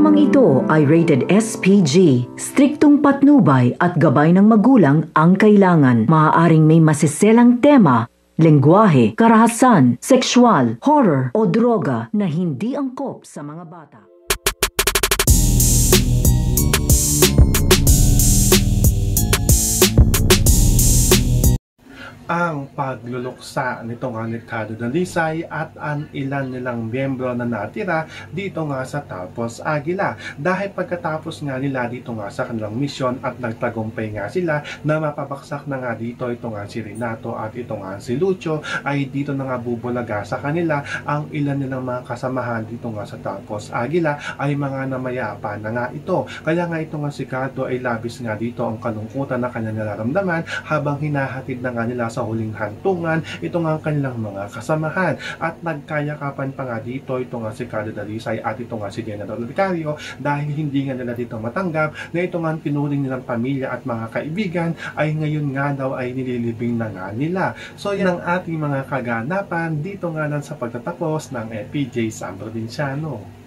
Programang ito ay rated SPG. Striktong patnubay at gabay ng magulang ang kailangan. Maaaring may masiselang tema, lengguwahe, karahasan, sexual, horror o droga na hindi angkop sa mga bata. Ang pagluluksa nitong Mercado ng Dalisay at ang ilan nilang miyembro na natira dito nga sa Talpos Aguila. Dahil pagkatapos nga nila dito nga sa kanilang misyon at nagtagumpay nga sila na mapabaksak na nga dito ito nga si Renato at ito nga si Lucio, ay dito na nga bubulaga sa kanila ang ilan nilang mga kasamahan dito nga sa Talpos Aguila ay mga namayapa na nga ito. Kaya nga ito nga si Cardo ay labis nga dito ang kalungkutan na kanya nararamdaman habang hinahatid na nga nila sa huling hantungan ito nga ang kanilang mga kasamahan, at nagkayakapan pa nga dito ito nga si Cardo Dalisay at ito nga si General Vicario dahil hindi nga nila dito matanggap na ito nga ang tinuring nilang pamilya at mga kaibigan ay ngayon nga daw ay nililibing na nga nila. So yan ang ating mga kaganapan dito nga lang sa pagtatapos ng FPJ San Provinciano.